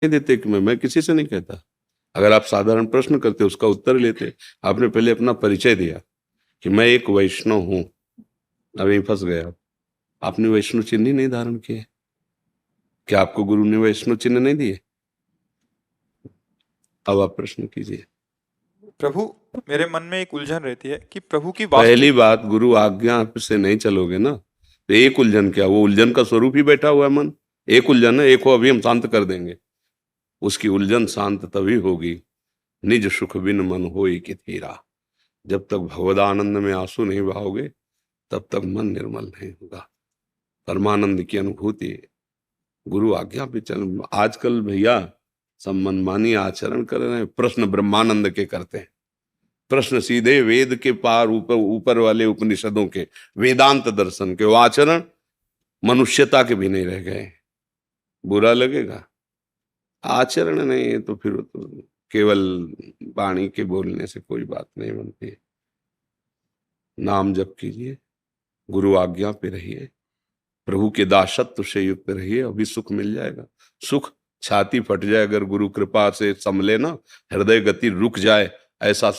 नहीं देते कि मैं किसी से नहीं कहता। अगर आप साधारण प्रश्न करते उसका उत्तर लेते। आपने पहले अपना परिचय दिया कि मैं एक वैष्णव हूं, अभी फंस गए आप। आपने वैष्णव चिन्ह ही नहीं धारण किए। क्या आपको गुरु ने वैष्णव चिन्ह नहीं दिए? अब आप प्रश्न कीजिए। प्रभु, मेरे मन में एक उलझन रहती है कि प्रभु की पहली वास्तविक। बात, गुरु आज्ञा से नहीं चलोगे ना, तो एक उलझन क्या, वो उलझन का स्वरूप ही बैठा हुआ है मन। एक उलझन है, एक हो अभी हम शांत कर देंगे। उसकी उलझन शांत तभी होगी, निज सुख बिन मन होई कि थीरा। जब तक भगवदानंद में आंसू नहीं बहाओगे तब तक मन निर्मल नहीं होगा। परमानंद की अनुभूति गुरु आज्ञा पे चल। आजकल भैया सब मनमानी आचरण कर रहे हैं। प्रश्न ब्रह्मानंद के करते हैं, प्रश्न सीधे वेद के पार ऊपर ऊपर वाले उपनिषदों के, वेदांत दर्शन के। वो आचरण मनुष्यता के भी नहीं रह गए। बुरा लगेगा, आचरण नहीं है तो फिर तो केवल वाणी के बोलने से कोई बात नहीं बनती है। नाम जप कीजिए, गुरु आज्ञा पे रहिए, प्रभु के दासत्व से युक्त रहिए, अभी सुख मिल जाएगा। सुख छाती फट जाए अगर गुरु कृपा से संभले ना, हृदय गति रुक जाए, ऐसा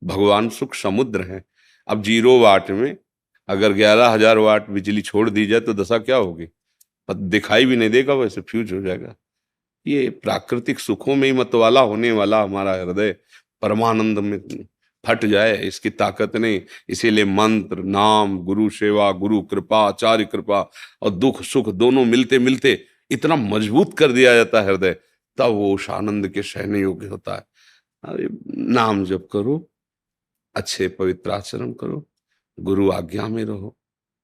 भगवान सुख समुद्र है। अब 0 वाट में अगर 11,000 वाट बिजली छोड़ दी जाए तो दशा क्या होगी? पर दिखाई भी नहीं देगा, वैसे फ्यूज हो जाएगा। ये प्राकृतिक सुखों में ही मतवाला होने वाला हमारा हृदय परमानंद में फट जाए, इसकी ताकत नहीं। इसीलिए मंत्र, नाम, गुरु सेवा, गुरु कृपा, आचार्य कृपा और दुख सुख दोनों मिलते मिलते इतना मजबूत कर दिया जाता है हृदय, तब वो उस आनंद के सहने योग्य होता है। अरे नाम जप करो, अच्छे पवित्र आचरण करो, गुरु आज्ञा में रहो,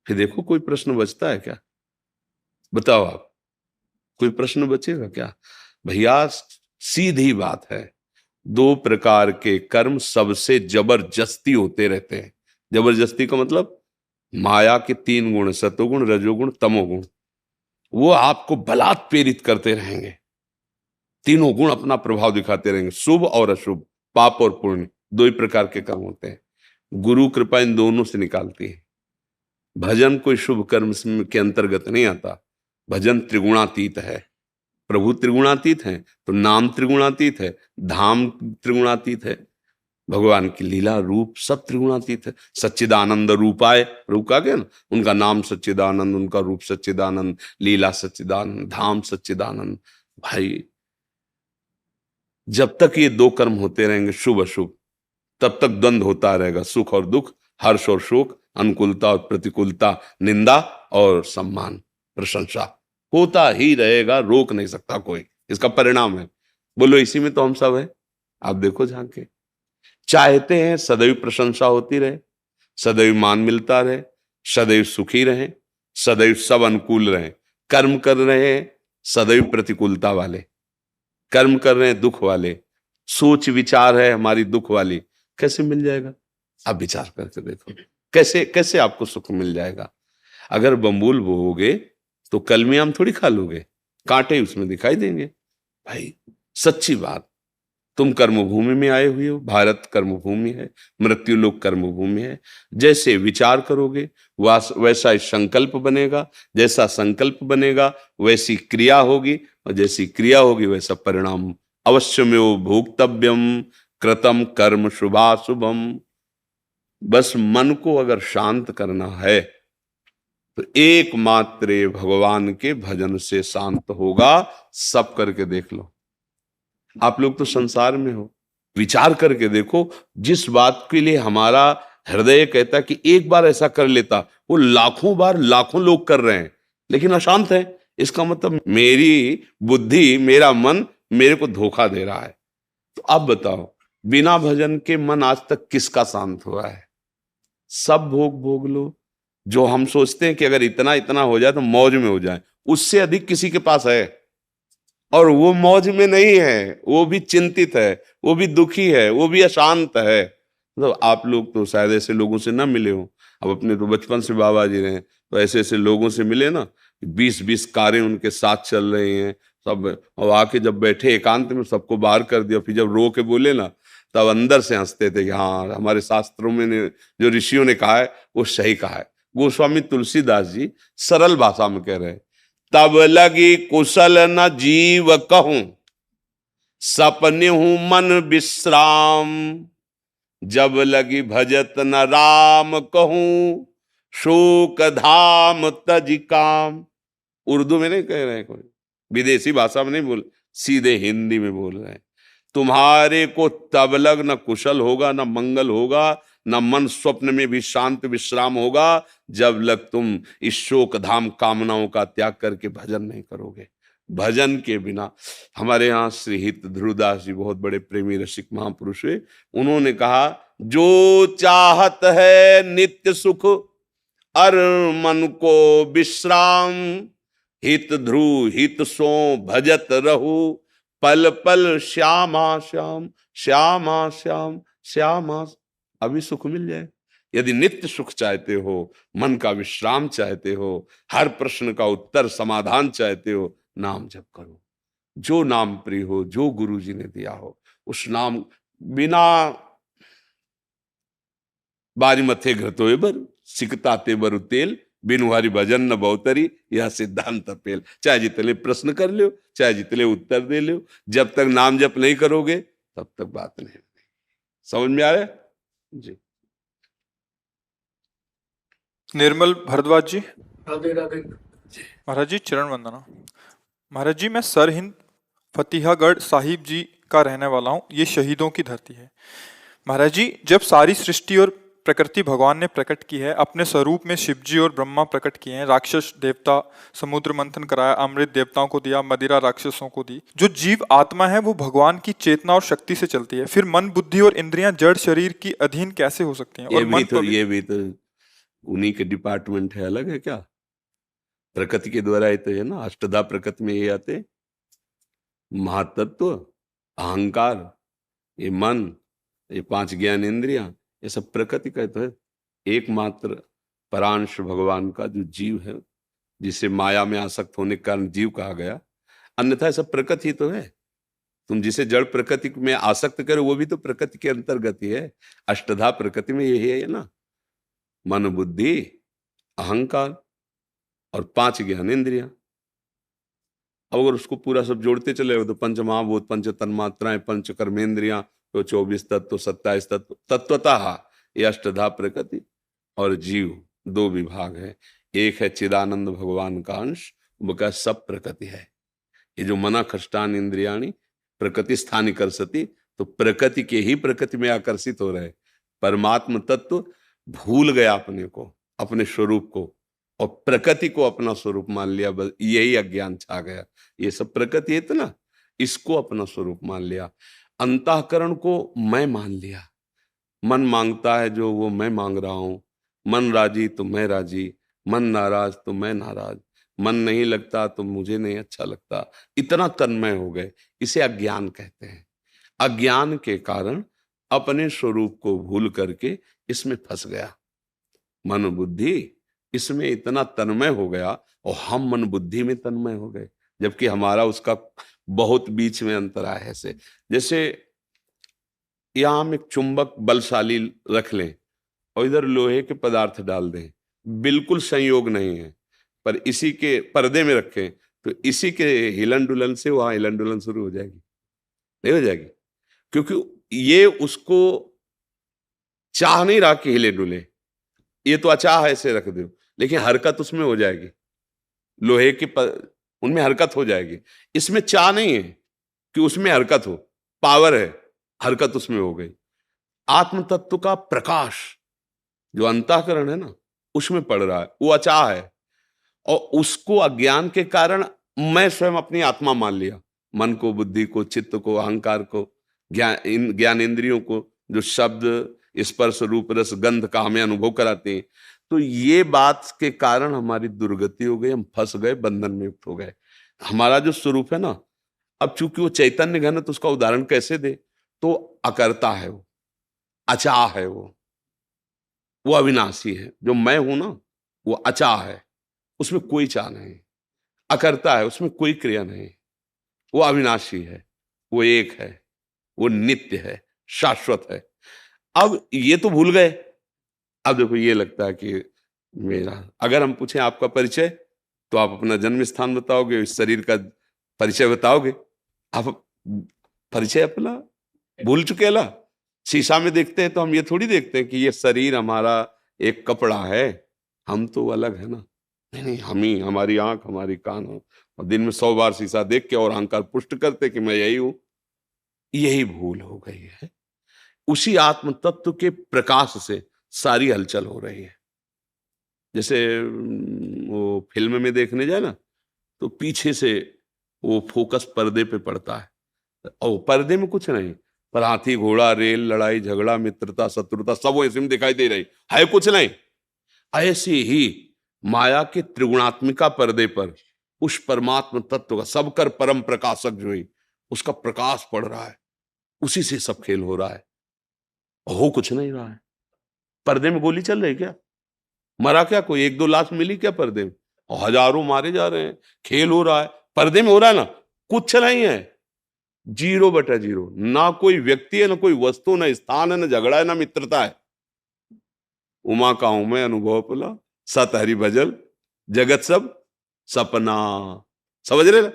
फिर देखो कोई प्रश्न बचता है क्या? बताओ आप, कोई प्रश्न बचेगा क्या? भैया सीधी बात है, 2 प्रकार के कर्म सबसे जबरदस्ती होते रहते हैं। जबरदस्ती का मतलब माया के 3 गुण, सतोगुण, रजोगुण, तमोगुण, वो आपको बलात् प्रेरित करते रहेंगे। तीनों गुण अपना प्रभाव दिखाते रहेंगे, शुभ और अशुभ, पाप और पुण्य, 2 ही प्रकार के कर्म होते हैं। गुरु कृपा इन दोनों से निकालती है। भजन कोई शुभ कर्म के अंतर्गत नहीं आता। भजन त्रिगुणातीत है। प्रभु त्रिगुणातीत हैं तो नाम त्रिगुणातीत है, धाम त्रिगुणातीत है, भगवान की लीला रूप सब त्रिगुणातीत है। सच्चिदानंद रूपाय, रूप का गया ना, उनका नाम सच्चिदानंद, उनका रूप सच्चिदानंद, लीला सच्चिदानंद, धाम सच्चिदानंद। भाई जब तक ये 2 कर्म होते रहेंगे शुभ अशुभ, तब तक द्वंद्व होता रहेगा, सुख और दुख, हर्ष और शोक, अनुकूलता और प्रतिकूलता, निंदा और सम्मान, प्रशंसा होता ही रहेगा, रोक नहीं सकता कोई। इसका परिणाम है। बोलो इसी में तो हम सब है। आप देखो झांक के, चाहते हैं सदैव प्रशंसा होती रहे, सदैव मान मिलता रहे, सदैव सुखी रहे, सदैव सब अनुकूल रहे। कर्म कर रहे हैं सदैव प्रतिकूलता वाले, कर्म कर रहे हैं दुख वाले, सोच विचार है हमारी दुख वाली, कैसे मिल जाएगा? आप विचार करके देखो, कैसे कैसे आपको सुख मिल जाएगा? अगर बम्बूल बोओगे तो कलमी आम थोड़ी खा लोगे, कांटे उसमें दिखाई देंगे। भाई सच्ची बात, तुम कर्मभूमि में आए हुए हो, भारत कर्मभूमि है, मृत्यु लोक कर्मभूमि है। जैसे विचार करोगे वैसा ही संकल्प बनेगा, जैसा संकल्प बनेगा वैसी क्रिया होगी, और जैसी क्रिया होगी वैसा परिणाम। अवश्यमेव भोक्तव्यम कृतम कर्म शुभाशुभम। बस मन को अगर शांत करना है तो एकमात्र भगवान के भजन से शांत होगा। सब करके देख लो। आप लोग तो संसार में हो, विचार करके देखो, जिस बात के लिए हमारा हृदय कहता है कि एक बार ऐसा कर लेता, वो लाखों बार लाखों लोग कर रहे हैं लेकिन अशांत है। इसका मतलब मेरी बुद्धि, मेरा मन मेरे को धोखा दे रहा है। तो अब बताओ, बिना भजन के मन आज तक किसका शांत हुआ है? सब भोग भोग लो। जो हम सोचते हैं कि अगर इतना इतना हो जाए तो मौज में हो जाए, उससे अधिक किसी के पास है, और वो मौज में नहीं है, वो भी चिंतित है, वो भी दुखी है, वो भी अशांत है। मतलब आप लोग तो शायद ऐसे लोगों से ना मिले हो। अब अपने तो बचपन से बाबा जी रहे, तो ऐसे ऐसे लोगों से मिले ना, 20-20 कारें उनके साथ चल रही हैं सब, और आके जब बैठे एकांत में सबको बाहर कर दिया, फिर जब रो के बोले ना, तब अंदर से हंसते थे कि हाँ, हमारे शास्त्रों में जो ऋषियों ने कहा है वो सही कहा है। गोस्वामी तुलसीदास जी सरल भाषा में कह रहे हैं, तब लगी कुशल न जीव कहूं, सपने हूं मन विश्राम, जब लगी भजत न राम कहूं, शोक धाम तज काम। उर्दू में नहीं कह रहे हैं, कोई विदेशी भाषा में नहीं बोल, सीधे हिंदी में बोल रहे हैं। तुम्हारे को तब लग न कुशल होगा, न मंगल होगा, न मन स्वप्न में भी शांत विश्राम होगा, जब लग तुम इस शोक धाम कामनाओं का त्याग करके भजन नहीं करोगे। भजन के बिना, हमारे यहाँ श्री हित ध्रुवदास जी बहुत बड़े प्रेमी रसिक महापुरुष हुए, उन्होंने कहा, जो चाहत है नित्य सुख अर मन को विश्राम, हित ध्रुव हित सो भजत रहू, पल पल श्यामा श्याम, श्यामा श्याम, श्यामा। अभी सुख मिल जाए। यदि नित्य सुख चाहते हो, मन का विश्राम चाहते हो, हर प्रश्न का उत्तर समाधान चाहते हो, नाम जप करो। जो नाम प्रिय हो, जो गुरु जी ने दिया हो, उस नाम बिना बारी मथे घृतोए बर सिकता ते बरु तेल, बिनु हरि भजन न बहुतरी, यह सिद्धांत पेल। चाहे जितने प्रश्न कर लो, चाहे जितने उत्तर दे लो, जब तक नाम जप नहीं करोगे तब तक बात नहीं। समझ में आ रहा है जी? निर्मल भारद्वाज जी। राधे राधे। महाराज जी चरण वंदना। महाराज जी, मैं सरहिंद फतेहगढ़ साहिब जी का रहने वाला हूँ। ये शहीदों की धरती है। महाराज जी, जब सारी सृष्टि और प्रकृति भगवान ने प्रकट की है, अपने स्वरूप में शिव जी और ब्रह्मा प्रकट किए हैं, राक्षस देवता समुद्र मंथन कराया, अमृत देवताओं को दिया, मदिरा राक्षसों को दी। जो जीव आत्मा है वो भगवान की चेतना और शक्ति से चलती है। फिर मन बुद्धि और इंद्रियां जड़ शरीर की अधीन कैसे हो सकती हैं? और ये भी तो उन्हीं के डिपार्टमेंट है, अलग है क्या? प्रकृति के द्वारा ही तो है ना। अष्टधा प्रकृति में ये आते, महातत्व, अहंकार, ये मन, ये पांच ज्ञान इंद्रियां, ये सब प्रकृति का तो है। एकमात्र परांश भगवान का जो जीव है, जिसे माया में आसक्त होने के कारण जीव कहा गया, अन्यथा सब प्रकृति ही तो है। तुम जिसे जड़ प्रकृति में आसक्त करो वो भी तो प्रकृति के अंतर्गत ही है। अष्टधा प्रकृति में यही है ना, मन बुद्धि अहंकार और पांच ज्ञान इंद्रियां। अब अगर उसको पूरा सब जोड़ते चले तो पंच महाभूत, पंच तन्मात्राएं, पंच कर्मेंद्रियां, तो 24 तत्व, 27 तत्व, तत्वतः ये अष्टधा प्रकृति और जीव दो विभाग है। एक है चिदानंद भगवान का अंश, वो का सब प्रकृति है। ये जो मना खष्टान इंद्रियाणी प्रकृति स्थानी कर सती, तो प्रकृति के ही प्रकृति में आकर्षित हो रहे। परमात्म तत्व भूल गया अपने को, अपने स्वरूप को, और प्रकृति को अपना स्वरूप मान लिया। बस यही अज्ञान छा गया। ये सब प्रकृति है ना, इसको अपना स्वरूप मान लिया। अंतःकरण को मैं मान लिया। मन मांगता है जो, वो मैं मांग रहा हूं। मन राजी तो मैं राजी, मन नाराज तो मैं नाराज, मन नहीं लगता तो मुझे नहीं अच्छा लगता। इतना तन्मय हो गए, इसे अज्ञान कहते हैं। अज्ञान के कारण अपने स्वरूप को भूल करके इसमें फंस गया। मन बुद्धि इसमें इतना तन्मय हो गया, और हम मन बुद्धि में तन्मय हो गए, जबकि हमारा उसका बहुत बीच में अंतर है। ऐसे जैसे यहां हम एक चुंबक बलशाली रख लें और इधर लोहे के पदार्थ डाल दें, बिल्कुल संयोग नहीं है, पर इसी के पर्दे में रखें तो इसी के हिलन डुलन से वहां हिलन डुलन शुरू हो जाएगी, नहीं हो जाएगी? क्योंकि ये उसको चाह नहीं रहा कि हिले डुले, ये तो अचाह ऐसे रख दो, लेकिन हरकत उसमें हो जाएगी। लोहे के उनमें हरकत हो जाएगी। इसमें चाह नहीं है कि उसमें हरकत हो, पावर है, हरकत उसमें हो गई। आत्म तत्व का प्रकाश जो अंतःकरण है ना, उसमें पड़ रहा है, वो अचाह है, और उसको अज्ञान के कारण मैं स्वयं अपनी आत्मा मान लिया। मन को, बुद्धि को, चित्त को, अहंकार को, ज्ञान इंद्रियों को, जो शब्द स्पर्श रूप रस गंध का हमें अनुभव कराते हैं। तो ये बात के कारण हमारी दुर्गति हो गई, हम फंस गए, बंधन में युक्त हो गए। हमारा जो स्वरूप है ना, अब चूंकि वो चैतन्य घन है तो उसका उदाहरण कैसे दे? तो अकर्ता है, वो अचाह है, वो अविनाशी है। जो मैं हूं ना, वो अचाह है, उसमें कोई चाह नहीं। अकर्ता है, उसमें कोई क्रिया नहीं। वो अविनाशी है, वो एक है, वो नित्य है, शाश्वत है। अब ये तो भूल गए। अब देखो, ये लगता है कि मेरा, अगर हम पूछें आपका परिचय, तो आप अपना जन्म स्थान बताओगे, इस शरीर का परिचय बताओगे। आप परिचय अपना भूल चुके ला। शीशा में देखते हैं तो हम ये थोड़ी देखते हैं कि ये शरीर हमारा एक कपड़ा है, हम तो अलग है ना। नहीं नहीं, हम ही, हमारी आंख, हमारी कान हो, और दिन में 100 बार शीशा देख के और अहंकार पुष्ट करते कि मैं यही हूं। यही भूल हो गई है। उसी आत्म तत्व के प्रकाश से सारी हलचल हो रही है। जैसे वो फिल्म में देखने जाए ना, तो पीछे से वो फोकस पर्दे पे पड़ता है और पर्दे में कुछ नहीं, पर हाथी घोड़ा रेल लड़ाई झगड़ा मित्रता शत्रुता सब वो इसमें दिखाई दे रही है, कुछ नहीं। ऐसे ही माया के त्रिगुणात्मिका पर्दे पर उस परमात्म तत्व का सबकर परम प्रकाशक जो है उसका प्रकाश पड़ रहा है, उसी से सब खेल हो रहा है। हो कुछ नहीं रहा है। पर्दे में गोली चल रही क्या? मरा क्या कोई? 1-2 लाश मिली क्या पर्दे में? और हजारों मारे जा रहे हैं, खेल हो रहा है, पर्दे में हो रहा है ना। कुछ नहीं है, 0/0। ना कोई व्यक्ति है, ना कोई वस्तु, ना स्थान है, ना झगड़ा है, ना मित्रता है। उमा का हूं मैं अनुभव पुला, सत हरि भजल जगत सब सपना। समझ रहे ना?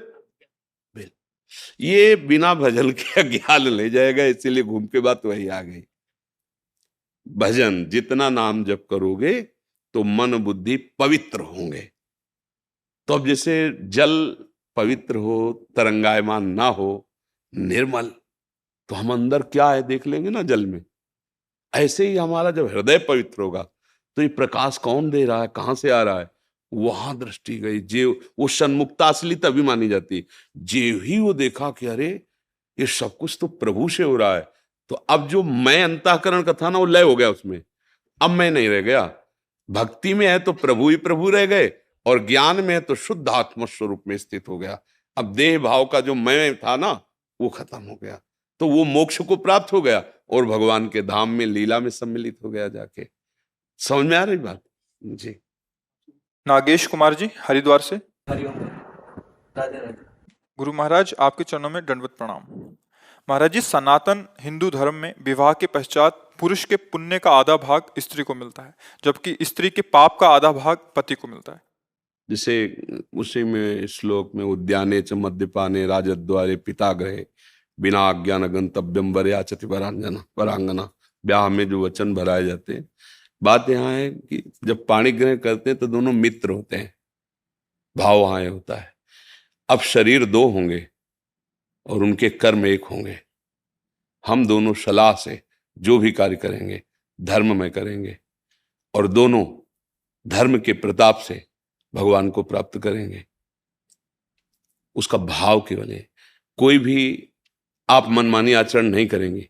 ये बिना भजन के अज्ञान ले जाएगा, इसीलिए घूम के बात वही आ गई। भजन जितना नाम जप करोगे तो मन बुद्धि पवित्र होंगे। तो अब जैसे जल पवित्र हो, तरंगायमान ना हो, निर्मल, तो हम अंदर क्या है देख लेंगे ना जल में। ऐसे ही हमारा जब हृदय पवित्र होगा तो ये प्रकाश कौन दे रहा है, कहां से आ रहा है, वहां दृष्टि गई। जे वो सन्मुक्ता असली तभी मानी जाती। जे ही वो देखा कि अरे ये सब कुछ तो प्रभु से हो रहा है, तो अब जो मैं अंतःकरण का था ना वो लय हो गया उसमें। अब मैं नहीं रह गया। भक्ति में है तो प्रभु ही प्रभु रह गए, और ज्ञान में है तो शुद्ध आत्म स्वरूप में स्थित हो गया। अब देह भाव का जो मैं था ना वो खत्म हो गया, तो वो मोक्ष को प्राप्त हो गया और भगवान के धाम में लीला में सम्मिलित हो गया जाके। समझ में आ रही बात जी? नागेश कुमार जी हरिद्वार से। हरिओम। राधे राधे। गुरु महाराज आपके चरणों में दंडवत प्रणाम। महाराज जी, सनातन हिंदू धर्म में विवाह के पश्चात पुरुष के पुण्य का आधा भाग स्त्री को मिलता है, जबकि स्त्री के पाप का आधा भाग पति को मिलता है। जैसे उसी में श्लोक में उद्याने च मद्यपाने राजद्वारे पिता गृहे बिना आज्ञान गंतव्यम वरयाचति वरांगना, ब्याह में जो वचन भराए जाते हैं। बात यहाँ है कि जब पाणी ग्रहण करते हैं तो दोनों मित्र होते हैं, भाव वहां होता है। अब शरीर 2 होंगे और उनके कर्म 1 होंगे। हम दोनों सलाह से जो भी कार्य करेंगे धर्म में करेंगे, और दोनों धर्म के प्रताप से भगवान को प्राप्त करेंगे। उसका भाव केवल है, कोई भी आप मनमानी आचरण नहीं करेंगे।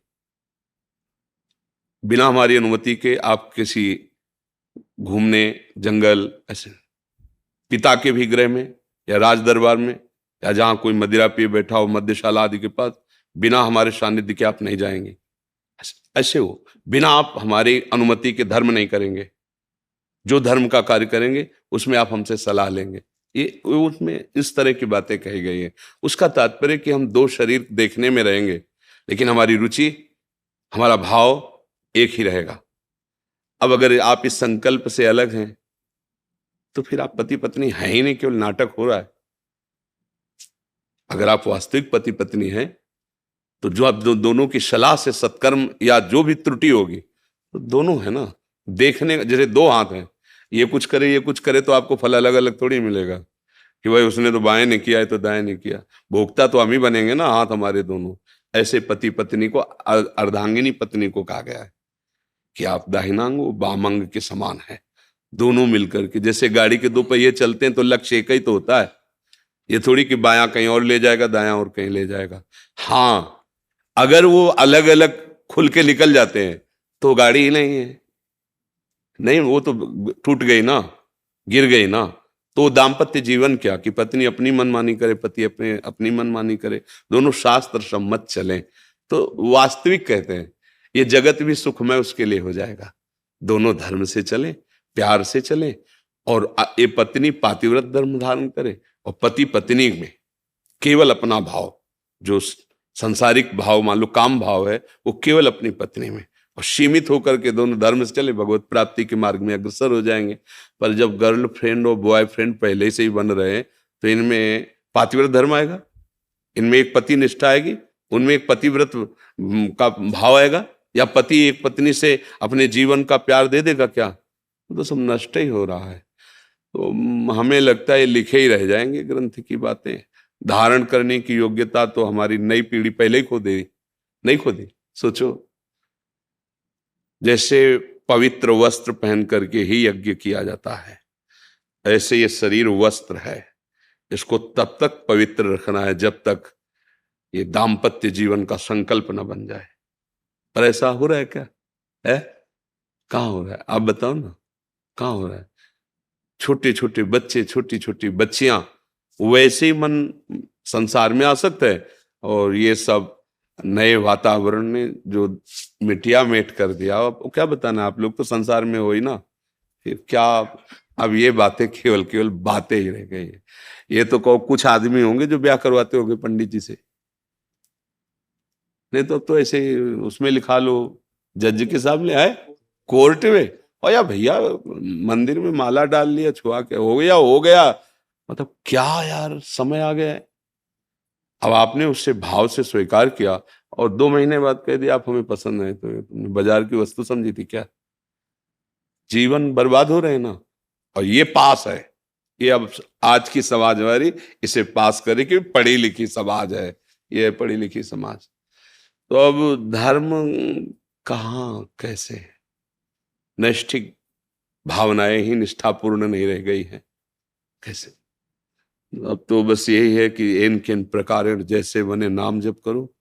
बिना हमारी अनुमति के आप किसी घूमने जंगल ऐसे पिता के भी गृह में या राज दरबार में या जहां कोई मदिरा पिए बैठा हो मद्यशाला आदि के पास, बिना हमारे सानिध्य के आप नहीं जाएंगे। ऐसे हो, बिना आप हमारी अनुमति के धर्म नहीं करेंगे। जो धर्म का कार्य करेंगे उसमें आप हमसे सलाह लेंगे। ये उसमें इस तरह की बातें कही गई है। उसका तात्पर्य कि हम 2 शरीर देखने में रहेंगे, लेकिन हमारी रुचि, हमारा भाव एक ही रहेगा। अब अगर आप इस संकल्प से अलग हैं तो फिर आप पति पत्नी हैं ही नहीं, केवल नाटक हो रहा है। अगर आप वास्तविक पति पत्नी हैं तो जो आप दोनों की सलाह से सत्कर्म या जो भी त्रुटि होगी तो दोनों है ना। देखने जैसे 2 हाथ हैं, ये कुछ करे ये कुछ करे तो आपको फल अलग अलग थोड़ी मिलेगा कि भाई उसने तो बाएं नहीं किया है तो दाएं नहीं किया। भोक्ता तो हम ही बनेंगे ना, हाथ हमारे दोनों। ऐसे पति पत्नी को अर्धांगिनी पत्नी को कहा गया है कि आप दाहिनांग वामांग के समान है, दोनों मिलकर के। जैसे गाड़ी के 2 पहिए चलते हैं तो लक्ष्य एक ही तो होता है। ये थोड़ी कि बायां कहीं और ले जाएगा दायां और कहीं ले जाएगा। हाँ, अगर वो अलग अलग खुल के निकल जाते हैं तो गाड़ी ही नहीं है। नहीं, वो तो टूट गई ना, गिर गई ना। तो दाम्पत्य जीवन क्या कि पत्नी अपनी मनमानी करे, पति अपनी मनमानी करे, दोनों शास्त्र सम्मत चलें तो वास्तविक कहते हैं ये जगत भी सुखमय उसके लिए हो जाएगा। दोनों धर्म से चलें, प्यार से चलें, और ये पत्नी पातिव्रत धर्म धारण करे और पति पत्नी में केवल अपना भाव, जो संसारिक भाव मान लो काम भाव है, वो केवल अपनी पत्नी में, और सीमित होकर के दोनों धर्म से चले, भगवत प्राप्ति के मार्ग में अग्रसर हो जाएंगे। पर जब गर्लफ्रेंड और बॉयफ्रेंड पहले से ही बन रहे हैं तो इनमें पातिव्रत धर्म आएगा, इनमें एक पति निष्ठा आएगी उनमें एक पतिव्रत का भाव आएगा? या पति एक पत्नी से अपने जीवन का प्यार दे देगा क्या? तो सब नष्ट ही हो रहा है। तो हमें लगता है लिखे ही रह जाएंगे ग्रंथ की बातें। धारण करने की योग्यता तो हमारी नई पीढ़ी पहले ही खो दे, नहीं खो दी। सोचो, जैसे पवित्र वस्त्र पहन करके ही यज्ञ किया जाता है, ऐसे ये शरीर वस्त्र है। इसको तब तक पवित्र रखना है जब तक ये दाम्पत्य जीवन का संकल्प न बन जाए। पर ऐसा हो रहा है क्या? है? कहाँ हो रहा है? आप बताओ ना, कहाँ हो रहा है? छोटे छोटे बच्चे, छोटी छोटी बच्चियां वैसे ही मन संसार में आसक्त है, और ये सब नए वातावरण ने जो मिटिया मेट कर दिया। अब क्या बताना, आप लोग तो संसार में हो ही ना, फिर क्या? अब ये बातें केवल केवल बातें ही रह गई है। ये तो कहो कुछ आदमी होंगे जो ब्याह करवाते होंगे पंडित जी से, नहीं तो अब तो ऐसे उसमें लिखा लो, जज के सामने आए कोर्ट में, और या भैया मंदिर में माला डाल लिया, छुआ के हो गया हो गया। मतलब क्या यार, समय आ गया है। अब आपने उससे भाव से स्वीकार किया और 2 महीने बाद कह दिया आप हमें पसंद है, तो तुमने बाजार की वस्तु समझी थी क्या? जीवन बर्बाद हो रहे हैं ना। और ये पास है, ये अब आज की समाज हमारी इसे पास करे कि पढ़ी लिखी समाज है, ये पढ़ी लिखी समाज। तो अब धर्म कहाँ, कैसे? नैष्ठिक भावनाएं ही निष्ठापूर्ण नहीं रह गई हैं, कैसे? अब तो बस यही है कि इन किन प्रकार जैसे बने नाम जप करो,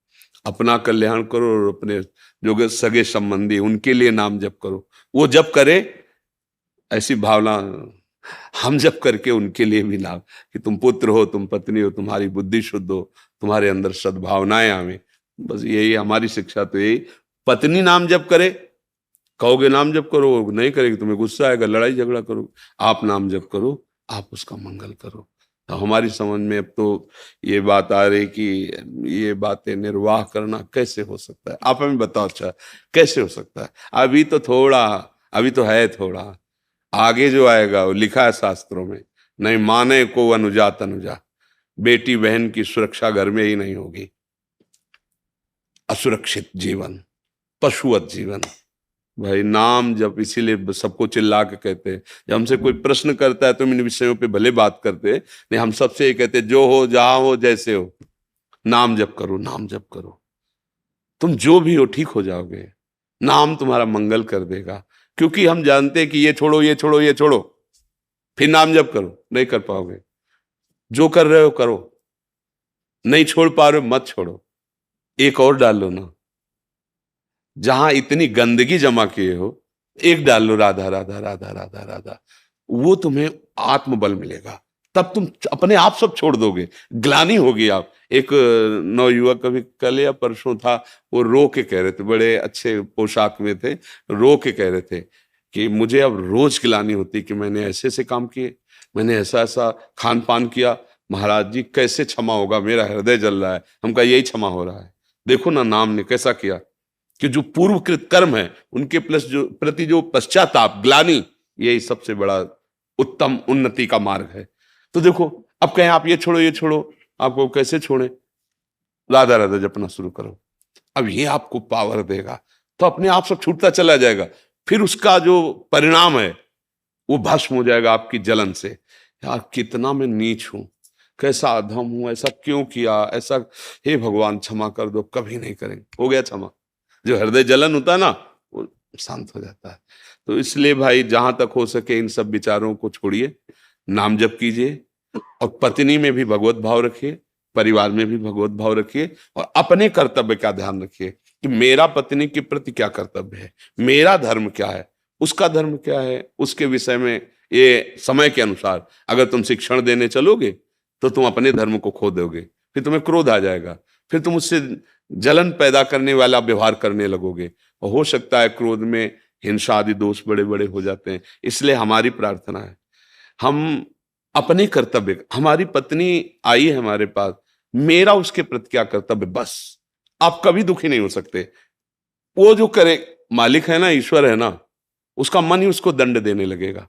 अपना कल्याण करो, और अपने जो सगे संबंधी उनके लिए नाम जप करो। वो जप करे, ऐसी भावना हम जप करके उनके लिए भी नाम, कि तुम पुत्र हो, तुम पत्नी हो, तुम्हारी बुद्धि शुद्ध हो, तुम्हारे अंदर सद्भावनाएं आवे। बस यही हमारी शिक्षा तो यही। पत्नी नाम जप करे, कहोगे नाम जप करो, नहीं करेगी तुम्हें गुस्सा आएगा, लड़ाई झगड़ा करो। आप नाम जप करो, आप उसका मंगल करो। तो हमारी समझ में अब तो ये बात आ रही कि ये बातें निर्वाह करना कैसे हो सकता है? आप हमें बताओ, अच्छा कैसे हो सकता है? अभी तो थोड़ा, अभी तो है थोड़ा, आगे जो आएगा वो लिखा है शास्त्रों में, नहीं माने को अनुजा तनुजा, बेटी बहन की सुरक्षा घर में ही नहीं होगी। असुरक्षित जीवन, पशुवत जीवन। भाई नाम जब, इसीलिए सबको चिल्ला के कहते हैं, जब हमसे कोई प्रश्न करता है तो इन विषयों पे भले बात करते हैं, नहीं हम सबसे ये कहते हैं, जो हो जहां हो जैसे हो, नाम जप करो, नाम जप करो। तुम जो भी हो ठीक हो जाओगे, नाम तुम्हारा मंगल कर देगा। क्योंकि हम जानते हैं कि ये छोड़ो ये छोड़ो ये छोड़ो, फिर नाम जप करो, नहीं कर पाओगे। जो कर रहे हो करो, नहीं छोड़ पा रहे हो मत छोड़ो, एक और डाल लो ना। जहां इतनी गंदगी जमा किए हो, एक डाल लो, राधा राधा राधा राधा राधा, वो तुम्हें आत्मबल मिलेगा। तब तुम अपने आप सब छोड़ दोगे, ग्लानि होगी। आप एक नवयुवक कभी कल या परसों था, वो रो के कह रहे थे, बड़े अच्छे पोशाक में थे, रो के कह रहे थे कि मुझे अब रोज ग्लानि होती कि मैंने ऐसे ऐसे काम किए, मैंने ऐसा ऐसा खान पान किया, महाराज जी कैसे क्षमा होगा, मेरा हृदय जल रहा है। हम कहा यही क्षमा हो रहा है, देखो ना नाम ने कैसा किया, कि जो पूर्वकृत कर्म है उनके प्लस जो प्रति जो पश्चाताप, ग्लानि, यही सबसे बड़ा उत्तम उन्नति का मार्ग है। तो देखो, अब कहें आप ये छोड़ो ये छोड़ो, आपको कैसे छोड़े? राधा राधा जपना शुरू करो, अब ये आपको पावर देगा, तो अपने आप सब छूटता चला जाएगा। फिर उसका जो परिणाम है वो भस्म हो जाएगा आपकी जलन से। यार कितना मैं नीच हूं, कैसा अधम हूं, ऐसा क्यों किया, ऐसा, हे भगवान क्षमा कर दो। कभी नहीं करेंगे, हो गया क्षमा। जो हृदय जलन होता है ना, वो शांत हो जाता है। तो इसलिए भाई जहां तक हो सके इन सब विचारों को छोड़िए, नाम जप कीजिए, और पत्नी में भी भगवत भाव रखिए, परिवार में भी भगवत भाव रखिए, और अपने कर्तव्य का ध्यान रखिए कि मेरा पत्नी के प्रति क्या कर्तव्य है, मेरा धर्म क्या है, उसका धर्म क्या है। उसके विषय में ये समय के अनुसार अगर तुम शिक्षण देने चलोगे तो तुम अपने धर्म को खो दोगे, फिर तुम्हें क्रोध आ जाएगा, फिर तुम उससे जलन पैदा करने वाला व्यवहार करने लगोगे, और हो सकता है क्रोध में हिंसा आदि दोष बड़े बड़े हो जाते हैं। इसलिए हमारी प्रार्थना है, हम अपने कर्तव्य, हमारी पत्नी आई है हमारे पास, मेरा उसके प्रति क्या कर्तव्य, बस। आप कभी दुखी नहीं हो सकते। वो जो करे, मालिक है ना, ईश्वर है ना, उसका मन ही उसको दंड देने लगेगा।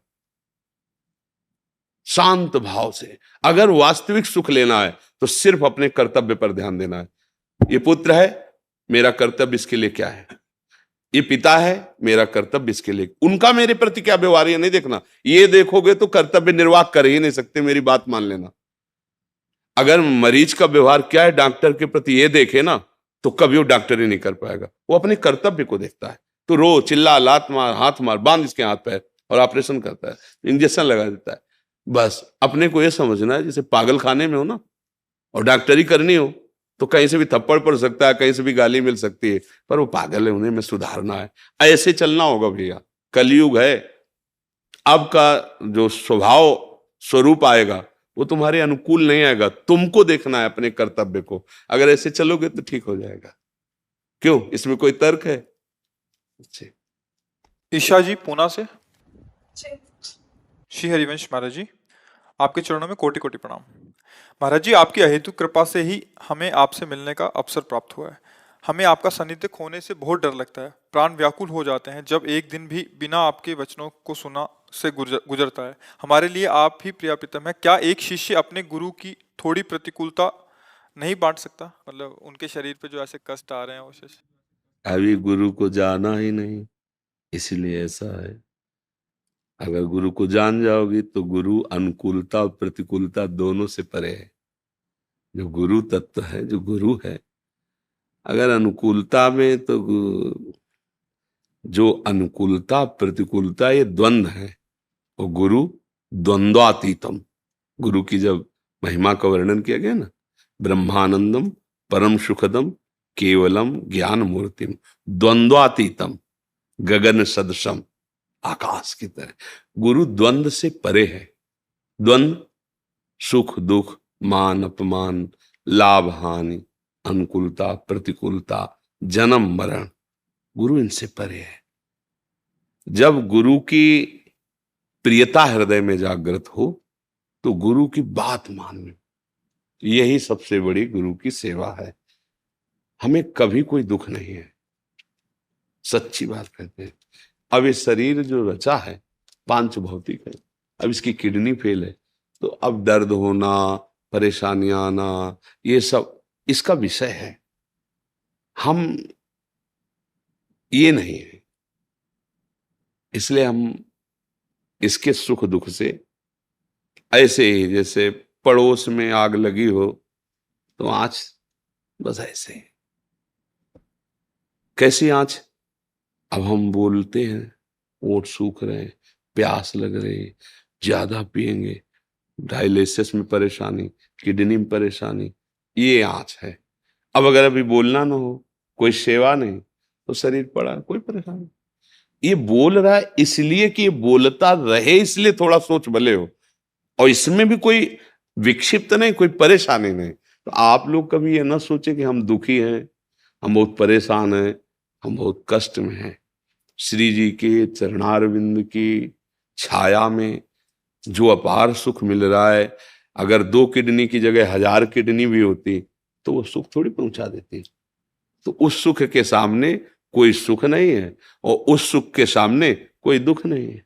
शांत भाव से, अगर वास्तविक सुख लेना है तो सिर्फ अपने कर्तव्य पर ध्यान देना है। ये पुत्र है, मेरा कर्तव्य इसके लिए क्या है, ये पिता है, मेरा कर्तव्य इसके लिए, उनका मेरे प्रति क्या व्यवहार है ये नहीं देखना। ये देखोगे तो कर्तव्य निर्वाह कर ही नहीं सकते, मेरी बात मान लेना। अगर मरीज का व्यवहार क्या है डॉक्टर के प्रति ये देखे ना, तो कभी वो डॉक्टर ही नहीं कर पाएगा। वो अपने कर्तव्य को देखता है, तो रो चिल्ला लात मार हाथ मार बांध इसके हाथ पैर और ऑपरेशन करता है, इंजेक्शन लगा देता है। बस अपने को ये समझना है जैसे पागल खाने में हो ना, और डॉक्टरी करनी हो तो कहीं से भी थप्पड़ पड़ सकता है, कहीं से भी गाली मिल सकती है, पर वो पागल है, उन्हें में सुधारना है। ऐसे चलना होगा भैया, कलयुग है। अब का जो स्वभाव स्वरूप आएगा वो तुम्हारे अनुकूल नहीं आएगा, तुमको देखना है अपने कर्तव्य को। अगर ऐसे चलोगे तो ठीक हो जाएगा। क्यों, इसमें कोई तर्क है? ईशा जी पूना से। श्री हरिवंश महाराज जी, आपके चरणों में कोटि कोटि प्रणाम। महाराज जी, आपकी अहेतुक कृपा से ही हमें आपसे मिलने का अवसर प्राप्त हुआ है। हमें आपका सानिध्य खोने से बहुत डर लगता है, प्राण व्याकुल हो जाते हैं जब एक दिन भी बिना आपके वचनों को सुना से गुजरता है। हमारे लिए आप ही प्रियतम है। क्या एक शिष्य अपने गुरु की थोड़ी प्रतिकूलता नहीं बांट सकता? मतलब उनके शरीर पे जो ऐसे कष्ट आ रहे हैं वो शिष्य। अभी गुरु को जाना ही नहीं, इसलिए ऐसा है। अगर गुरु को जान जाओगी तो गुरु अनुकूलता और प्रतिकूलता दोनों से परे है। जो गुरु तत्व है, जो गुरु है, अगर अनुकूलता में तो जो अनुकूलता प्रतिकूलता ये द्वंद्व है, वो गुरु द्वंद्वातीतम। गुरु की जब महिमा का वर्णन किया गया ना, ब्रह्मानंदम परम सुखदम केवलम ज्ञान मूर्तिम द्वंद्वातीतम गगन सदृशम, आकाश की तरह। गुरु द्वंद्व से परे है। द्वंद्व सुख दुख, मान अपमान, लाभ हानि, अनुकूलता प्रतिकूलता, जन्म मरण, गुरु इनसे परे है। जब गुरु की प्रियता हृदय में जागृत हो तो गुरु की बात मानना, यही सबसे बड़ी गुरु की सेवा है। हमें कभी कोई दुख नहीं है, सच्ची बात कहते हैं। अब ये शरीर जो रचा है पांच भौतिक है, अब इसकी किडनी फेल है तो अब दर्द होना, परेशानियां आना, ये सब इसका विषय है। हम ये नहीं है, इसलिए हम इसके सुख दुख से ऐसे ही जैसे पड़ोस में आग लगी हो तो आंच, बस ऐसे ही। कैसी आंच? अब हम बोलते हैं, ओठ सूख रहे, प्यास लग रही, ज्यादा पिएंगे, डायलिसिस में परेशानी, किडनी में परेशानी, ये आंच है। अब अगर अभी बोलना ना हो, कोई सेवा नहीं, तो शरीर पड़ा, कोई परेशानी। ये बोल रहा है इसलिए कि ये बोलता रहे, इसलिए थोड़ा सोच भले हो, और इसमें भी कोई विक्षिप्त नहीं, कोई परेशानी नहीं। तो आप लोग कभी ये ना सोचे कि हम दुखी हैं, हम बहुत परेशान हैं, हम बहुत कष्ट में हैं। श्री जी के चरणारविंद की छाया में जो अपार सुख मिल रहा है, अगर 2 किडनी की जगह 1000 किडनी भी होती तो वो सुख थोड़ी पहुंचा देती। तो उस सुख के सामने कोई सुख नहीं है, और उस सुख के सामने कोई दुख नहीं है।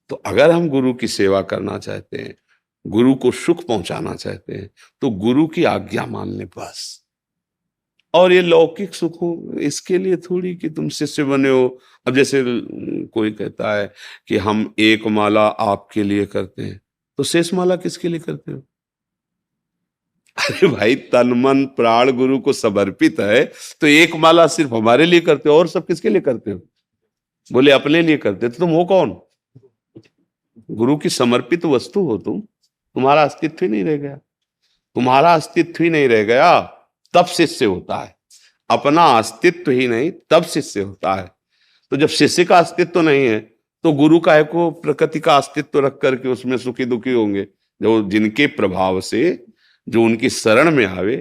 तो अगर हम गुरु की सेवा करना चाहते हैं, गुरु को सुख पहुंचाना चाहते हैं, तो गुरु की आज्ञा मान ले बस। और ये लौकिक सुख हो, इसके लिए थोड़ी कि तुम शिष्य बने हो। अब जैसे कोई कहता है कि हम एक माला आपके लिए करते हैं, तो शेष माला किसके लिए करते हो? अरे भाई, तन मन प्राण गुरु को समर्पित है, तो एक माला सिर्फ हमारे लिए करते हो, और सब किसके लिए करते हो? बोले अपने लिए करते, तो तुम हो कौन? गुरु की समर्पित वस्तु हो तुम, तुम्हारा अस्तित्व ही नहीं रह गया। तुम्हारा अस्तित्व ही नहीं रह गया तब शिष्य होता है। अपना अस्तित्व ही नहीं तब शिष्य होता है। तो जब शिष्य का अस्तित्व नहीं है तो गुरु का है को प्रकृति का अस्तित्व रख करके उसमें सुखी दुखी होंगे। जो जिनके प्रभाव से जो उनकी शरण में आवे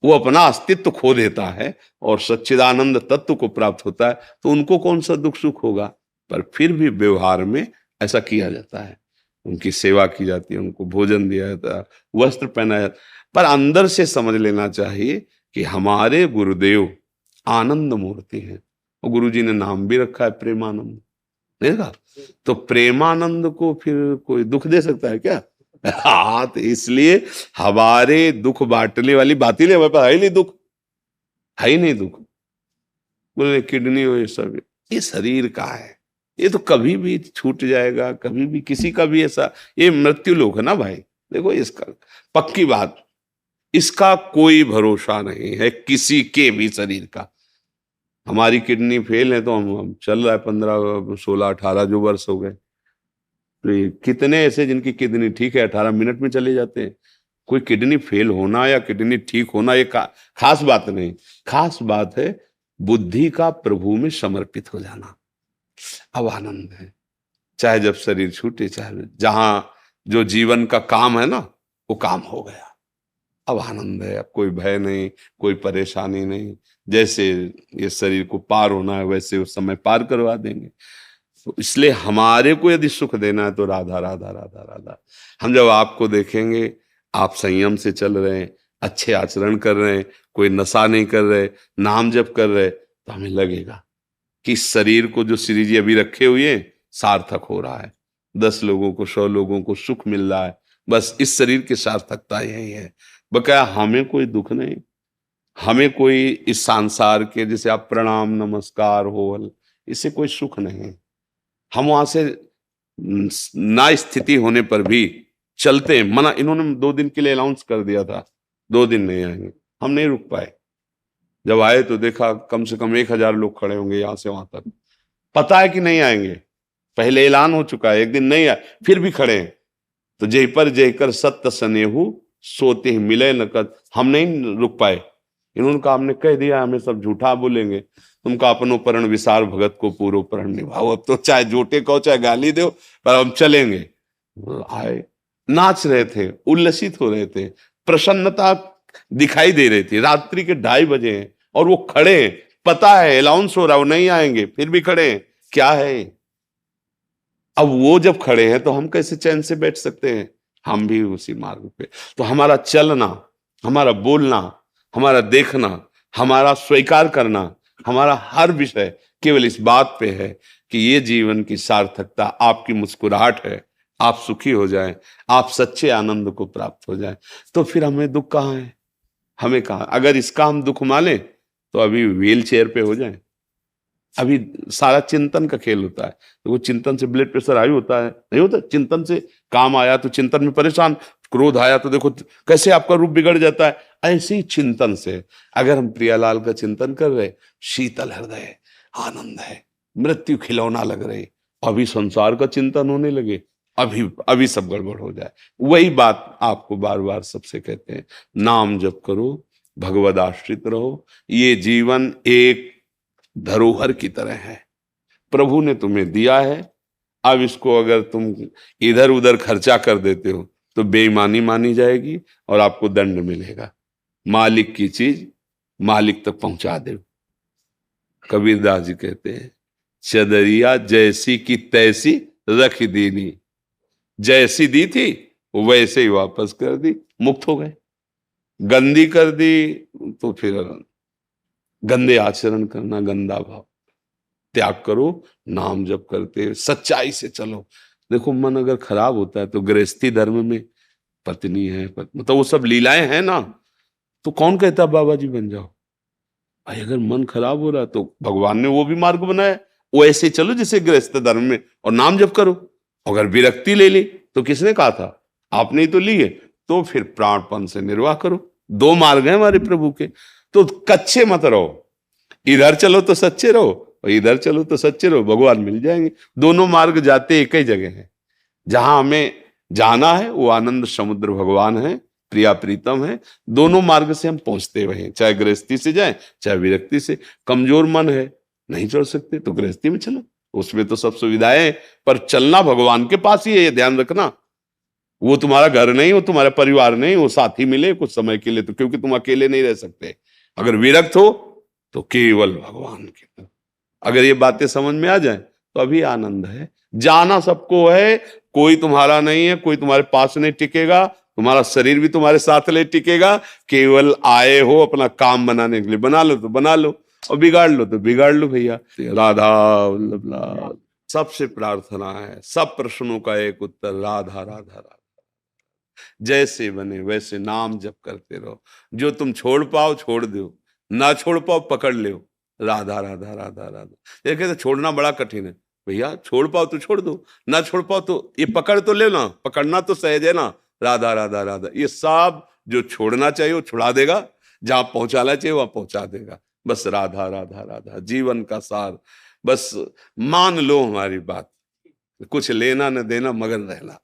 वो अपना अस्तित्व खो देता है और सच्चिदानंद तत्व को प्राप्त होता है, तो उनको कौन सा दुख सुख होगा? पर फिर भी व्यवहार में ऐसा किया जाता है, उनकी सेवा की जाती है, उनको भोजन दिया जाता है, वस्त्र पहनाया जाता है। पर अंदर से समझ लेना चाहिए कि हमारे गुरुदेव आनंद मूर्ति हैं, और गुरु जी ने नाम भी रखा है प्रेमानंद, देखा? तो प्रेमानंद को फिर कोई दुख दे सकता है क्या? हाँ, तो इसलिए हमारे दुख बांटने वाली बात ही नहीं, हमारे पास है ही नहीं दुख, है ही नहीं दुख। बोले किडनी हो, ये सब, ये शरीर का है, ये तो कभी भी छूट जाएगा, कभी भी किसी का भी ऐसा, ये मृत्यु लोक है ना भाई। देखो इसका पक्की बात, इसका कोई भरोसा नहीं है किसी के भी शरीर का। हमारी किडनी फेल है तो हम चल रहा है 15 16 18 जो वर्ष हो गए, तो ये कितने ऐसे जिनकी किडनी ठीक है 18 मिनट में चले जाते हैं। कोई किडनी फेल होना या किडनी ठीक होना ये खास बात नहीं, खास बात है बुद्धि का प्रभु में समर्पित हो जाना। अब आनंद है, चाहे जब शरीर छूटे, चाहे जहां जो जीवन का काम है ना वो काम हो गया। अब आनंद है, अब कोई भय नहीं, कोई परेशानी नहीं। जैसे ये शरीर को पार होना है वैसे उस समय पार करवा देंगे। तो इसलिए हमारे को यदि सुख देना है तो राधा राधा राधा राधा। हम जब आपको देखेंगे, आप संयम से चल रहे हैं, अच्छे आचरण कर रहे हैं, कोई नशा नहीं कर रहे, नाम जप कर रहे, तो हमें लगेगा कि इस शरीर को जो श्री जी अभी रखे हुए हैं सार्थक हो रहा है। 10 लोगों को 100 लोगों को सुख मिल रहा है, बस इस शरीर की सार्थकता यही है। बकाया हमें कोई दुख नहीं, हमें कोई इस संसार के जैसे आप प्रणाम नमस्कार हो, इससे कोई सुख नहीं। हम वहां से ना स्थिति होने पर भी चलते हैं। मना, इन्होंने 2 दिन के लिए अनाउंस कर दिया था 2 दिन नहीं आएंगे, हम नहीं रुक पाए। जब आए तो देखा कम से कम 1000 लोग खड़े होंगे यहां से वहां तक। पता है कि नहीं आएंगे, पहले ऐलान हो चुका है, एक दिन नहीं आए फिर भी खड़े हैं। तो जय पर जय कर सत्य स्नेहु सोते ही मिले न कर, हम नहीं रुक पाए। इन्होंने कहा हमने कह दिया, हमें सब झूठा बोलेंगे, तुमका अपनो परण विसार भगत को पूर्व परण निभाओ। अब तो चाहे झूठे कहो चाहे गाली दो, पर हम चलेंगे। आए, नाच रहे थे, उल्लसित हो रहे थे, प्रसन्नता दिखाई दे रही थी। रात्रि के 2:30 बजे हैं और वो खड़े हैं, पता है अलाउंस हो रहा है वो नहीं आएंगे, फिर भी खड़े हैं। क्या है? अब वो जब खड़े हैं तो हम कैसे चैन से बैठ सकते हैं? हम भी उसी मार्ग पे। तो हमारा चलना, हमारा बोलना, हमारा देखना, हमारा स्वीकार करना, हमारा हर विषय केवल इस बात पे है कि ये जीवन की सार्थकता आपकी मुस्कुराहट है। आप सुखी हो जाएं, आप सच्चे आनंद को प्राप्त हो जाएं, तो फिर हमें दुख कहाँ है? हमें कहाँ? अगर इसका हम दुख माने तो अभी व्हील चेयर पे हो जाएं। अभी सारा चिंतन का खेल होता है। तो वो चिंतन से ब्लड प्रेशर हाई होता है, नहीं होता? चिंतन से काम आया तो चिंतन में परेशान, क्रोध आया तो देखो कैसे आपका रूप बिगड़ जाता है। ऐसे ही चिंतन से अगर हम प्रियालाल का चिंतन कर रहे, शीतल हृदय, आनंद है, मृत्यु खिलौना लग रही, अभी संसार का चिंतन होने लगे, अभी सब गड़बड़ हो जाए। वही बात आपको बार बार सबसे कहते हैं, नाम जप करो, भगवद आश्रित रहो। ये जीवन एक धरोहर की तरह है, प्रभु ने तुम्हें दिया है। अब इसको अगर तुम इधर उधर खर्चा कर देते हो तो बेईमानी मानी जाएगी और आपको दंड मिलेगा। मालिक की चीज मालिक तक पहुंचा दे। कबीरदास जी कहते हैं, चदरिया जैसी की तैसी रख देनी, जैसी दी थी वैसे ही वापस कर दी, मुक्त हो गए। गंदी कर दी तो फिर गंदे आचरण करना, गंदा भाव त्याग करो, नाम जप करते सच्चाई से चलो। देखो मन अगर खराब होता है तो गृहस्थी धर्म में पत्नी है, मतलब वो सब लीलाएं हैं ना, तो कौन कहता बाबा जी बन जाओ भाई? अगर मन खराब हो रहा है तो भगवान ने वो भी मार्ग बनाया, वो ऐसे चलो जैसे गृहस्थ धर्म में, और नाम जप करो। अगर विरक्ति ले ली तो किसने कहा था? आपने ही तो ली है। तो फिर प्राणपन से निर्वाह करो। 2 मार्ग हैं हमारे प्रभु के, तो कच्चे मत रहो। इधर चलो तो सच्चे रहो और इधर चलो तो सच्चे रहो, भगवान मिल जाएंगे। दोनों मार्ग जाते एक ही जगह है। जहां हमें जाना है वो आनंद समुद्र भगवान है, प्रिया प्रीतम है। दोनों मार्ग से हम पहुंचते हुए, चाहे गृहस्थी से जाए चाहे विरक्ति से। कमजोर मन है, नहीं चल सकते तो गृहस्थी में चलो, उसमें तो सब सुविधाएं हैं, पर चलना भगवान के पास ही है, ये ध्यान रखना। वो तुम्हारा घर नहीं, वो तुम्हारा परिवार नहीं, वो साथी मिले कुछ समय के लिए, तो क्योंकि तुम अकेले नहीं रह सकते। अगर विरक्त हो तो केवल भगवान की तरफ। अगर ये बातें समझ में आ जाए तो अभी आनंद है। जाना सबको है, कोई तुम्हारा नहीं है, कोई तुम्हारे पास नहीं टिकेगा, तुम्हारा शरीर भी तुम्हारे साथ ले टिकेगा। केवल आए हो अपना काम बनाने के लिए, बना लो तो बना लो और बिगाड़ लो तो बिगाड़ लो भैया। राधा वल्लभ लाल। सबसे प्रार्थना है, सब प्रश्नों का एक उत्तर, राधा राधा राधा। जैसे बने वैसे नाम जप करते रहो। जो तुम छोड़ पाओ छोड़ दो, ना छोड़ पाओ पकड़ ले, राधा राधा राधा राधा। देखे तो छोड़ना बड़ा कठिन है भैया, छोड़ पाओ तो छोड़ दो, ना छोड़ पाओ तो ये पकड़ तो ले ना, पकड़ना तो सहज है ना, राधा राधा राधा। ये सब जो छोड़ना चाहिए वो छुड़ा देगा, जहां पहुंचाना चाहिए वहां पहुंचा देगा। बस राधा राधा राधा जीवन का सार। बस मान लो हमारी बात, कुछ लेना न देना मगन रहना।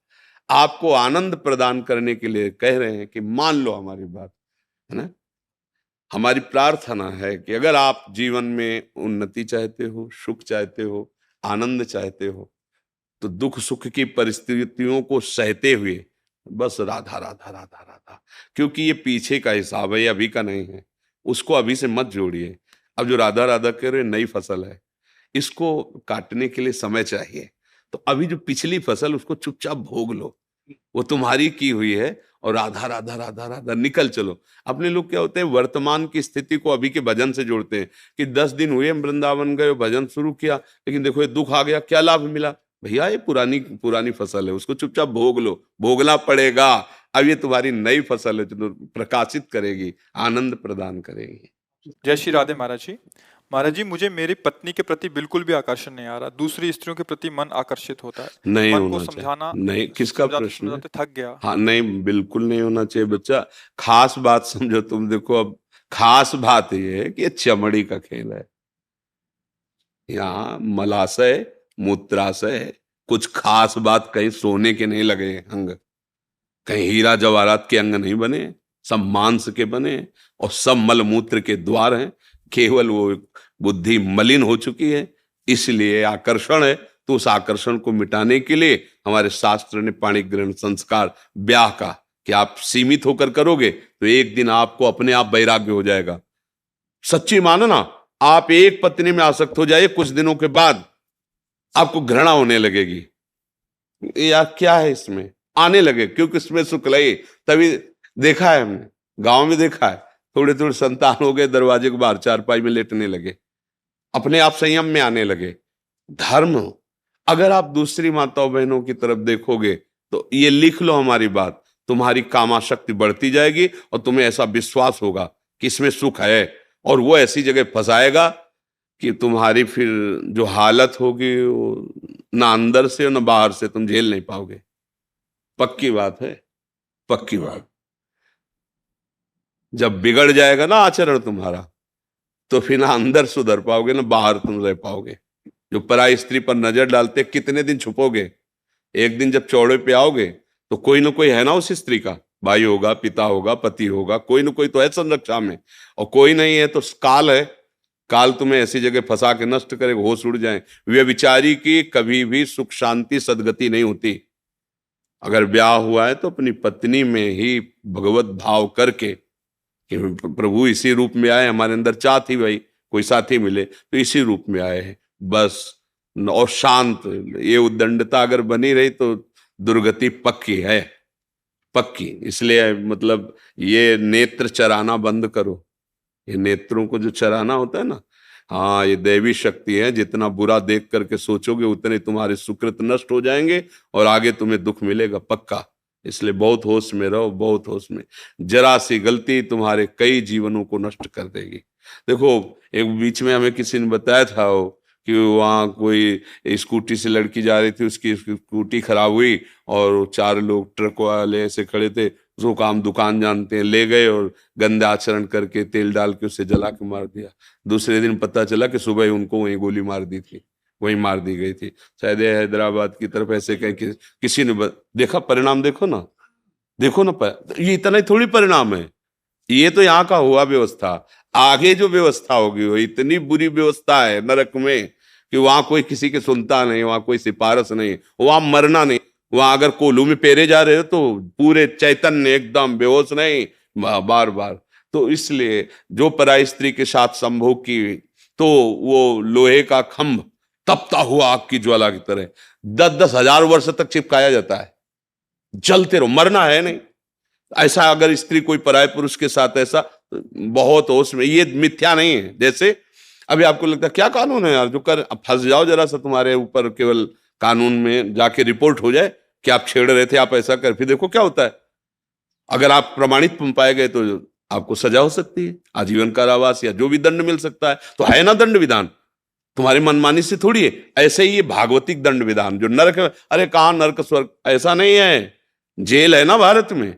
आपको आनंद प्रदान करने के लिए कह रहे हैं कि मान लो हमारी बात, है ना। हमारी प्रार्थना है कि अगर आप जीवन में उन्नति चाहते हो, सुख चाहते हो, आनंद चाहते हो, तो दुख सुख की परिस्थितियों को सहते हुए बस राधा राधा राधा राधा, क्योंकि ये पीछे का हिसाब है, ये अभी का नहीं है। उसको अभी से मत जोड़िए। अब जो राधा राधा कह रहे नई फसल है, इसको काटने के लिए समय चाहिए। तो अभी जो पिछली फसल उसको चुपचाप भोग लो, वो तुम्हारी की हुई है, और राधा राधा राधा राधा निकल चलो। अपने लोग क्या होते हैं, वर्तमान की स्थिति को अभी के भजन से जोड़ते हैं कि 10 दिन हुए हम वृंदावन गए, भजन शुरू किया, लेकिन देखो ये दुख आ गया, क्या लाभ मिला। भैया ये पुरानी पुरानी फसल है, उसको चुपचाप भोग लो, भोगना पड़ेगा। अब ये तुम्हारी नई फसल है जो प्रकाशित करेगी, आनंद प्रदान करेगी। जय श्री राधे महाराज जी। महाराज जी, मुझे मेरी पत्नी के प्रति बिल्कुल भी आकर्षण नहीं आ रहा, दूसरी स्त्रियों के प्रति मन आकर्षित होता है। नहीं मन को होना समझाना, चाहिए। नहीं, किसका समझाते प्रश्न है? समझाते थक गया। हाँ नहीं, बिल्कुल नहीं होना चाहिए बच्चा। खास बात समझो तुम, देखो अब खास बात ये है कि ये चमड़ी का खेल है। यहाँ मलाशय मूत्राशय, कुछ खास बात कहीं सोने के नहीं लगे अंग, कहीं हीरा जवाहरात के अंग नहीं बने, सब मांस के बने और सब मलमूत्र के द्वार हैं। केवल वो बुद्धि मलिन हो चुकी है, इसलिए आकर्षण है। तो उस आकर्षण को मिटाने के लिए हमारे शास्त्र ने पाणि ग्रहण संस्कार ब्याह का कि आप सीमित होकर करोगे तो एक दिन आपको अपने आप वैराग्य हो जाएगा। सच्ची मानना, आप एक पत्नी में आसक्त हो जाइए, कुछ दिनों के बाद आपको घृणा होने लगेगी, यार क्या है इसमें, आने लगे, क्योंकि इसमें सुख लगे। तभी देखा है हमने, गांव में देखा है, थोड़े थोड़े संतान हो गए, दरवाजे के बाहर चारपाई में लेटने लगे, अपने आप संयम में आने लगे। धर्म, अगर आप दूसरी माताओं बहनों की तरफ देखोगे तो ये लिख लो हमारी बात, तुम्हारी कामाशक्ति बढ़ती जाएगी और तुम्हें ऐसा विश्वास होगा कि इसमें सुख है, और वो ऐसी जगह फंसाएगा कि तुम्हारी फिर जो हालत होगी वो ना अंदर से ना बाहर से तुम झेल नहीं पाओगे। पक्की बात है, पक्की बात। जब बिगड़ जाएगा ना आचरण तुम्हारा, तो फिर ना अंदर सुधर पाओगे ना बाहर तुम रह पाओगे। जो पराई स्त्री पर नजर डालते, कितने दिन छुपोगे? एक दिन जब चौड़े पे आओगे तो कोई ना कोई है ना उस स्त्री का, भाई होगा, पिता होगा, पति होगा, कोई ना कोई तो है संरक्षा में, और कोई नहीं है तो काल है। काल तुम्हें ऐसी जगह फंसा के नष्ट करेगा, होश उड़ जाए। व्यभिचारी की कभी भी सुख शांति सदगति नहीं होती। अगर ब्याह हुआ है तो अपनी पत्नी में ही भगवत भाव करके कि प्रभु इसी रूप में आए, हमारे अंदर चाह थी भाई कोई साथी मिले तो इसी रूप में आए हैं बस, और शांत। ये उद्दंडता अगर बनी रही तो दुर्गति पक्की है, पक्की। इसलिए मतलब ये नेत्र चराना बंद करो, ये नेत्रों को जो चराना होता है ना, हाँ ये दैवी शक्ति है। जितना बुरा देख करके सोचोगे उतने तुम्हारे सुकृत नष्ट हो जाएंगे और आगे तुम्हें दुख मिलेगा पक्का। इसलिए बहुत होश में रहो, बहुत होश में। जरा सी गलती तुम्हारे कई जीवनों को नष्ट कर देगी। देखो एक बीच में हमें किसी ने बताया था कि वहाँ कोई स्कूटी से लड़की जा रही थी, उसकी स्कूटी खराब हुई और 4 लोग ट्रक वाले ऐसे खड़े थे, उसको काम दुकान जानते हैं, ले गए और गंदे आचरण करके तेल डाल के उसे जला के मार दिया। दूसरे दिन पता चला कि सुबह ही उनको वहीं गोली मार दी थी, वहीं मार दी गई थी। शायद हैदराबाद की तरफ ऐसे कहीं किसी ने देखा। परिणाम देखो ना, देखो ना, ये इतना ही थोड़ी परिणाम है, ये तो यहाँ का हुआ व्यवस्था। आगे जो व्यवस्था होगी वो इतनी बुरी व्यवस्था है नरक में कि वहां कोई किसी की सुनता नहीं, वहां कोई सिफारिश नहीं, वहां मरना नहीं। वहां अगर कोलू में पेरे जा रहे हो तो पूरे चैतन्य एकदम बेहोश नहीं, बार बार। तो इसलिए जो पराई स्त्री के साथ संभोग की तो वो लोहे का खंभ तपता हुआ आग की ज्वाला की तरह 10-10 हजार वर्ष तक चिपकाया जाता है। जलते रहो, मरना है नहीं। ऐसा अगर स्त्री कोई पराये पुरुष के साथ ऐसा, बहुत होश में, ये मिथ्या नहीं है। जैसे अभी आपको लगता है क्या कानून है यार, जो कर फंस जाओ जरा सा, तुम्हारे ऊपर केवल कानून में जाके रिपोर्ट हो जाए कि आप छेड़ रहे थे, आप ऐसा कर, फिर देखो क्या होता है। अगर आप प्रमाणित पाए गए तो आपको सजा हो सकती है, आजीवन कारावास या जो भी दंड मिल सकता है। तो है ना दंड विधान, तुम्हारी मनमानी से थोड़ी है। ऐसे ही ये भागवतिक दंड विधान जो नरक, अरे कहाँ नरक स्वर्ग, ऐसा नहीं है। जेल है ना भारत में,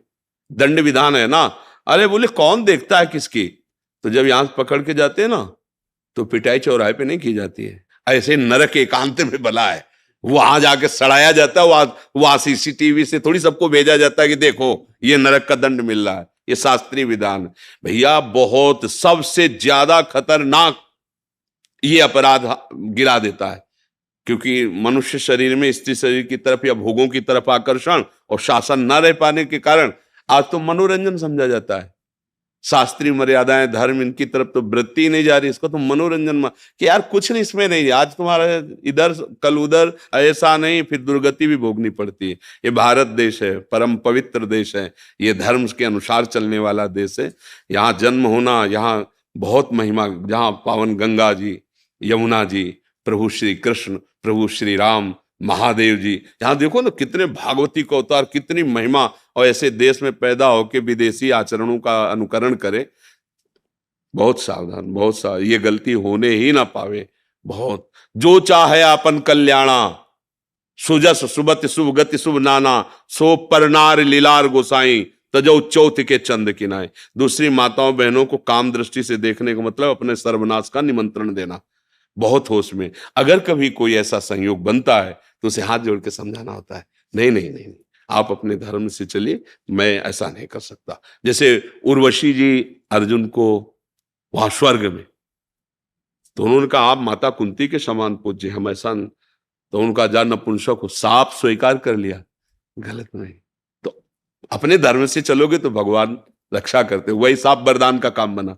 दंड विधान है ना। अरे बोले कौन देखता है किसकी, तो जब यहां से पकड़ के जाते हैं ना तो पिटाई चौराहे पे नहीं की जाती है। ऐसे नरक एकांत में भला है, वहां जाके सड़ाया जाता है। वहां सीसीटीवी से थोड़ी सबको भेजा जाता है कि देखो ये नरक का दंड मिल रहा है। ये शास्त्रीय विधान भैया, बहुत सबसे ज्यादा खतरनाक ये अपराध गिरा देता है। क्योंकि मनुष्य शरीर में स्त्री शरीर की तरफ या भोगों की तरफ आकर्षण और शासन न रह पाने के कारण आज तो मनोरंजन समझा जाता है। शास्त्रीय मर्यादाएं, धर्म, इनकी तरफ तो वृत्ति नहीं जा रही, इसको तो मनोरंजन कि यार कुछ नहीं इसमें नहीं, आज तुम्हारा इधर कल उधर, ऐसा नहीं, फिर दुर्गति भी भोगनी पड़ती है। ये भारत देश है, परम पवित्र देश है, ये धर्म के अनुसार चलने वाला देश है। यहाँ जन्म होना, यहाँ बहुत महिमा, जहाँ पावन गंगा जी, यमुना जी, प्रभु श्री कृष्ण, प्रभु श्री राम, महादेव जी, यहाँ देखो ना कितने भागवती का अवतार, कितनी महिमा। और ऐसे देश में पैदा होकर विदेशी आचरणों का अनुकरण करे, बहुत सावधान, बहुत सावधान, ये गलती होने ही ना पावे। बहुत जो चाहे आपन कल्याणा, सुजस सुबत शुभ गति शुभ नाना, सो परनार लीलार गोसाई, तजो चौथ के चंद किनाए। दूसरी माताओं बहनों को काम दृष्टि से देखने का मतलब अपने सर्वनाश का निमंत्रण देना। बहुत होश में, अगर कभी कोई ऐसा संयोग बनता है तो उसे हाथ जोड़ के समझाना होता है, नहीं नहीं नहीं, नहीं, आप अपने धर्म से चलिए, मैं ऐसा नहीं कर सकता। जैसे उर्वशी जी अर्जुन को वहां स्वर्ग में, तो उन्होंने कहा आप माता कुंती के समान पूज्य, हम ऐसा, तो उनका जा नपुंसक को साफ स्वीकार कर लिया, गलत नहीं। तो अपने धर्म से चलोगे तो भगवान रक्षा करते। वही साफ वरदान का काम बना,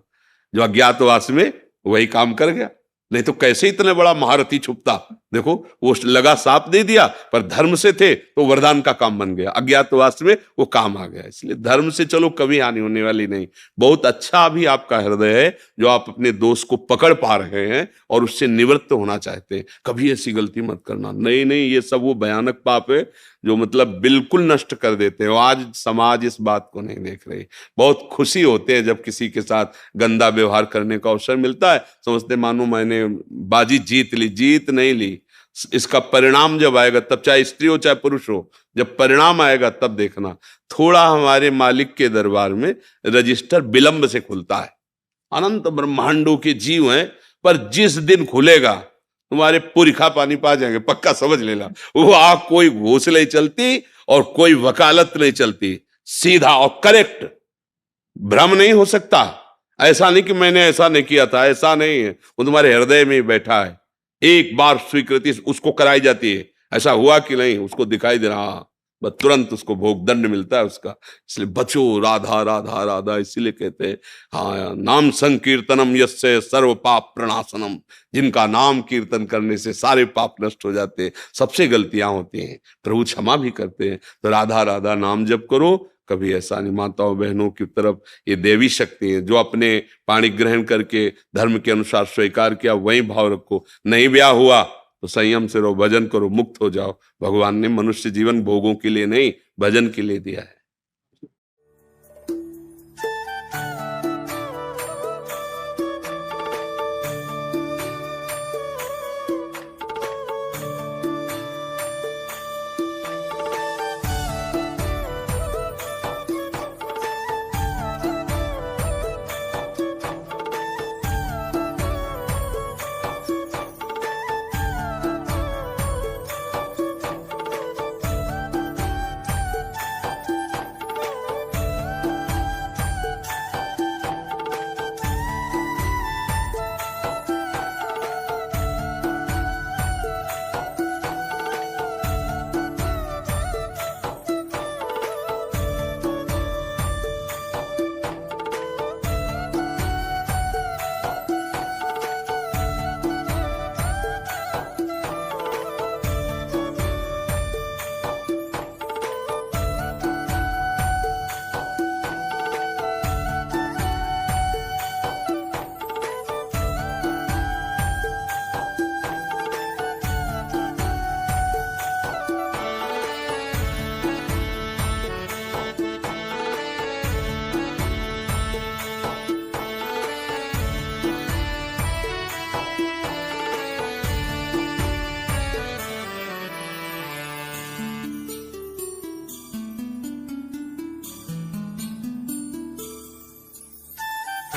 जो अज्ञातवास में वही काम कर गया। नहीं तो कैसे इतने बड़ा महारथी छुपता। देखो वो लगा साप दे दिया, पर धर्म से थे तो वरदान का काम बन गया, अज्ञातवास में वो काम आ गया। इसलिए धर्म से चलो, कभी हानि होने वाली नहीं। बहुत अच्छा भी आपका हृदय है जो आप अपने दोष को पकड़ पा रहे हैं और उससे निवृत्त होना चाहते हैं। कभी ऐसी गलती मत करना, नहीं नहीं, ये सब वो भयानक पाप है जो मतलब बिल्कुल नष्ट कर देते हैं। आज समाज इस बात को नहीं देख रही। बहुत खुशी होते हैं जब किसी के साथ गंदा व्यवहार करने का अवसर मिलता है, समझते मानो मैंने बाजी जीत ली। जीत नहीं ली, इसका परिणाम जब आएगा तब, चाहे स्त्री हो चाहे पुरुष हो, जब परिणाम आएगा तब देखना। थोड़ा हमारे मालिक के दरबार में रजिस्टर विलंब से खुलता है। अनंत ब्रह्मांडों के जीव हैं, पर जिस दिन खुलेगा तुम्हारे पुरखा पानी पा जाएंगे, पक्का समझ लेना। वो आग कोई घूस नहीं चलती और कोई वकालत नहीं चलती, सीधा और करेक्ट, भ्रम नहीं हो सकता। ऐसा नहीं कि मैंने ऐसा नहीं किया था, ऐसा नहीं है, वो तुम्हारे हृदय में ही बैठा है। एक बार स्वीकृति उसको कराई जाती है, ऐसा हुआ कि नहीं उसको दिखाई दे रहा, बस तुरंत उसको भोग दंड मिलता है उसका। इसलिए बचो, राधा राधा राधा, इसीलिए कहते हैं हाँ, नाम संकीर्तनम यस्य सर्व पाप प्रणाशनम। जिनका नाम कीर्तन करने से सारे पाप नष्ट हो जाते हैं। सबसे गलतियां होती हैं, प्रभु क्षमा भी करते हैं। तो राधा राधा नाम जप करो, कभी ऐसा नहीं। माताओं बहनों की तरफ ये देवी शक्ति है, जो अपने पाणी ग्रहण करके धर्म के अनुसार स्वीकार किया वही भाव रखो। नहीं ब्याह हुआ तो संयम से रहो, भजन करो, मुक्त हो जाओ। भगवान ने मनुष्य जीवन भोगों के लिए नहीं, भजन के लिए दिया है।